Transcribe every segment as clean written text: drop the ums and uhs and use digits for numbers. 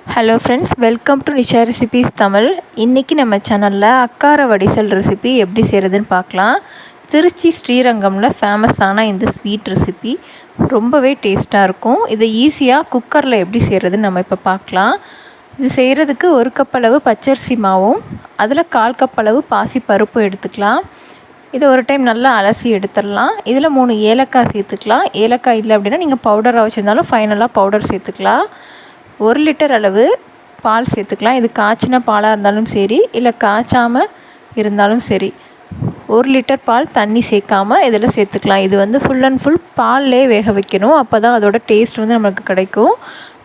Hello friends, welcome to Nisha recipes Tamil. இன்றைக்கி நம்ம சேனலில் அக்கார வடிசல் ரெசிபி எப்படி செய்கிறதுன்னு பார்க்கலாம். திருச்சி ஸ்ரீரங்கமில் ஃபேமஸான இந்த ஸ்வீட் ரெசிபி ரொம்பவே டேஸ்ட்டாக இருக்கும். இதை ஈஸியாக குக்கரில் எப்படி செய்கிறதுன்னு நம்ம இப்போ பார்க்கலாம். இது செய்கிறதுக்கு 1 கப் அளவு பச்சரிசி மாவும் அதில் 1/4 கப் அளவு பாசி பருப்பும் எடுத்துக்கலாம். இதை ஒரு டைம் நல்லா அலசி எடுத்துடலாம். இதில் 3 ஏலக்காய் சேர்த்துக்கலாம். ஏலக்காய் இல்லை அப்படின்னா நீங்கள் பவுடராக வச்சுருந்தாலும் ஃபைனலாக பவுடர் சேர்த்துக்கலாம். 1 லிட்டர் அளவு பால் சேர்த்துக்கலாம். இது காய்ச்சின பாலாக இருந்தாலும் சரி, இல்லை காய்ச்சாமல் இருந்தாலும் சரி. 1 லிட்டர் பால் தண்ணி சேர்க்காமல் இதில் சேர்த்துக்கலாம். இது வந்து ஃபுல் அண்ட் ஃபுல் பால்லே வேக வைக்கணும். அப்போ தான் அதோட டேஸ்ட் வந்து நம்மளுக்கு கிடைக்கும்.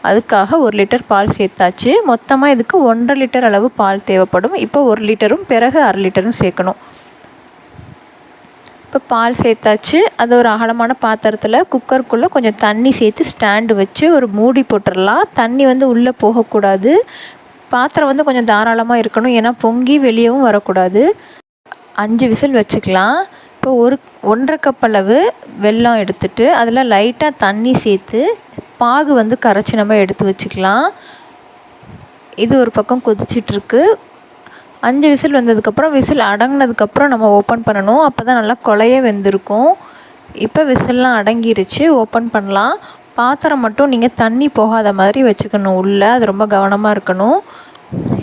அதுக்காக 1 லிட்டர் பால் சேர்த்தாச்சு. மொத்தமாக இதுக்கு 1.5 லிட்டர் அளவு பால் தேவைப்படும். இப்போ 1 லிட்டரும் பிறகு 1/2 லிட்டரும் சேர்க்கணும். இப்போ பால் சேர்த்தாச்சு. அது ஒரு அகலமான பாத்திரத்தில் குக்கருக்குள்ளே கொஞ்சம் தண்ணி சேர்த்து ஸ்டாண்டு வச்சு ஒரு மூடி போட்டுடலாம். தண்ணி வந்து உள்ளே போகக்கூடாது. பாத்திரம் வந்து கொஞ்சம் தாராளமாக இருக்கணும், ஏன்னா பொங்கி வெளியவும் வரக்கூடாது. 5 விசில் வச்சுக்கலாம். இப்போ 1.5 கப் அளவு வெல்லம் எடுத்துட்டு அதில் லைட்டாக தண்ணி சேர்த்து பாகு வந்து கரைச்சி நம்ம எடுத்து வச்சுக்கலாம். இது ஒரு பக்கம் கொதிச்சிட்ருக்கு. 5 விசில் வந்ததுக்கப்புறம் விசில் அடங்கினதுக்கப்புறம் நம்ம ஓப்பன் பண்ணணும். அப்போ தான் நல்லா குழைய வெந்திருக்கும். இப்போ விசில்லாம் அடங்கிருச்சு. ஓப்பன் பண்ணலாம். பாத்திரம் மட்டும் நீங்கள் தண்ணி போகாத மாதிரி வச்சுக்கணும் உள்ளே. அது ரொம்ப கவனமாக இருக்கணும்.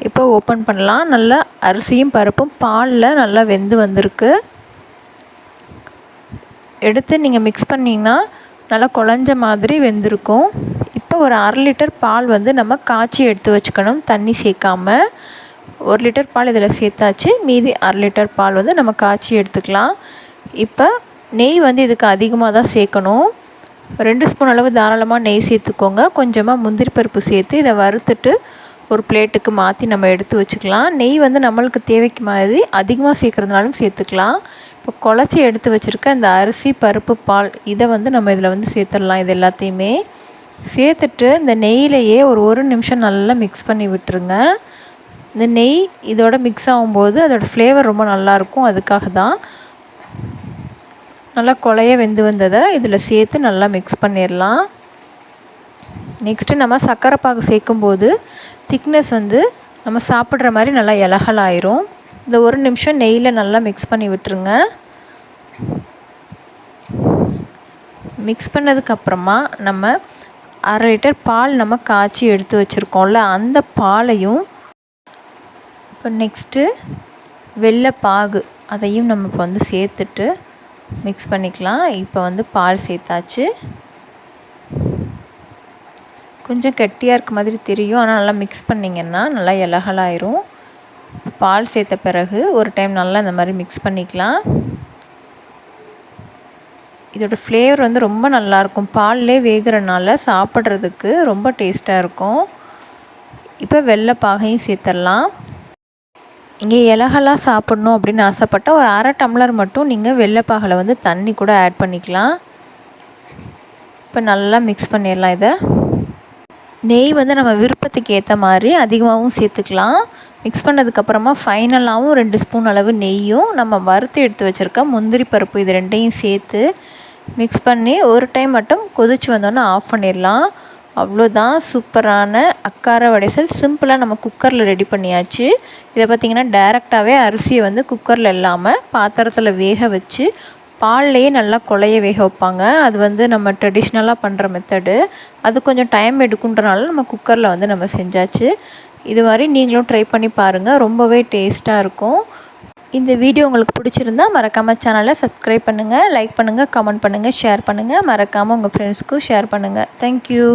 இப்போ ஓப்பன் பண்ணலாம். நல்லா அரிசியும் பருப்பும் பாலில் நல்லா வெந்து வந்திருக்கு. எடுத்து நீங்கள் மிக்ஸ் பண்ணிங்கன்னா நல்லா குழஞ்ச மாதிரி வெந்திருக்கும். இப்போ ஒரு 1/2 லிட்டர் பால் வந்து நம்ம காய்ச்சி எடுத்து வச்சுக்கணும், தண்ணி சேர்க்காமல். 1 லிட்டர் பால் இதில் சேர்த்தாச்சு. மீதி 1/2 லிட்டர் பால் வந்து நம்ம காய்ச்சி எடுத்துக்கலாம். இப்போ நெய் வந்து இதுக்கு அதிகமாக தான் சேர்க்கணும். 2 ஸ்பூன் அளவு தாராளமாக நெய் சேர்த்துக்கோங்க. கொஞ்சமாக முந்திரி பருப்பு சேர்த்து இதை வறுத்துட்டு ஒரு பிளேட்டுக்கு மாற்றி நம்ம எடுத்து வச்சுக்கலாம். நெய் வந்து நம்மளுக்கு தேவைக்கு மாதிரி அதிகமாக சேர்க்குறதுனாலும் சேர்த்துக்கலாம். இப்போ குழச்சி எடுத்து வச்சுருக்க இந்த அரிசி பருப்பு பால் இதை வந்து நம்ம இதில் வந்து சேர்த்துடலாம். இது எல்லாத்தையுமே சேர்த்துட்டு இந்த நெய்யிலையே ஒரு நிமிஷம் நல்லா மிக்ஸ் பண்ணி விட்டுருங்க. இந்த நெய் இதோட மிக்ஸ் ஆகும்போது அதோடய ஃப்ளேவர் ரொம்ப நல்லாயிருக்கும். அதுக்காக தான். நல்லா குழைய வெந்து வந்ததை இதில் சேர்த்து நல்லா மிக்ஸ் பண்ணிடலாம். நெக்ஸ்ட்டு நம்ம சர்க்கரை பாகு சேர்க்கும்போது திக்னஸ் வந்து நம்ம சாப்பிட்ற மாதிரி நல்லா இலகலாயிரும். இந்த 1 நிமிஷம் நெய்யில் நல்லா மிக்ஸ் பண்ணி விட்டுருங்க. மிக்ஸ் பண்ணதுக்கப்புறமா நம்ம 1/2 லிட்டர் பால் நம்ம காய்ச்சி எடுத்து வச்சுருக்கோம்ல, அந்த பாலையும் இப்போ நெக்ஸ்ட்டு வெள்ளைப்பாகு அதையும் நம்ம இப்போ வந்து சேர்த்துட்டு மிக்ஸ் பண்ணிக்கலாம். இப்போ வந்து பால் சேர்த்தாச்சு. கொஞ்சம் கெட்டியாக இருக்க மாதிரி தெரியும், ஆனால் நல்லா மிக்ஸ் பண்ணிங்கன்னா நல்லா இலகலாயிரும். பால் சேர்த்த பிறகு ஒரு டைம் நல்லா இந்த மாதிரி மிக்ஸ் பண்ணிக்கலாம். இதோட ஃப்ளேவர் வந்து ரொம்ப நல்லாயிருக்கும். பால்லே வேகிறனால சாப்பிட்றதுக்கு ரொம்ப டேஸ்ட்டாக இருக்கும். இப்போ வெள்ளைப்பாகையும் சேர்த்துடலாம். இங்கே இலகலாக சாப்பிட்ணும் அப்படின்னு ஆசைப்பட்டால் ஒரு 1/2 டம்ளர் மட்டும் நீங்கள் வெள்ளைப்பாகில் வந்து தண்ணி கூட ஆட் பண்ணிக்கலாம். இப்போ நல்லா மிக்ஸ் பண்ணிடலாம். இதை நெய் வந்து நம்ம விருப்பத்துக்கு ஏற்ற மாதிரி அதிகமாகவும் சேர்த்துக்கலாம். மிக்ஸ் பண்ணதுக்கப்புறமா ஃபைனலாகவும் 2 ஸ்பூன் அளவு நெய்யும் நம்ம வறுத்து எடுத்து வச்சுருக்க முந்திரி பருப்பு இது 2யும் சேர்த்து மிக்ஸ் பண்ணி ஒரு டைம் மட்டும் கொதித்து வந்தோன்னே ஆஃப் பண்ணிடலாம். அவ்வளோதான், சூப்பரான அக்கார வடைசல் சிம்பிளாக நம்ம குக்கரில் ரெடி பண்ணியாச்சு. இதை பார்த்திங்கன்னா டைரெக்டாகவே அரிசியை வந்து குக்கரில் இல்லாமல் பாத்திரத்தில் வேக வச்சு பால்லையே நல்லா குழைய வேக வைப்பாங்க. அது வந்து நம்ம ட்ரெடிஷ்னலாக பண்ணுற மெத்தடு. அது கொஞ்சம் டைம் எடுக்குன்றனால நம்ம குக்கரில் வந்து நம்ம செஞ்சாச்சு. இது மாதிரி நீங்களும் ட்ரை பண்ணி பாருங்கள், ரொம்பவே டேஸ்ட்டாக இருக்கும். இந்த வீடியோ உங்களுக்கு பிடிச்சிருந்தா மறக்காமல் சேனலை சப்ஸ்கிரைப் பண்ணுங்கள், லைக் பண்ணுங்கள், கமெண்ட் பண்ணுங்கள், ஷேர் பண்ணுங்கள். மறக்காமல் உங்கள் ஃப்ரெண்ட்ஸ்க்கும் ஷேர் பண்ணுங்கள். தேங்க்யூ.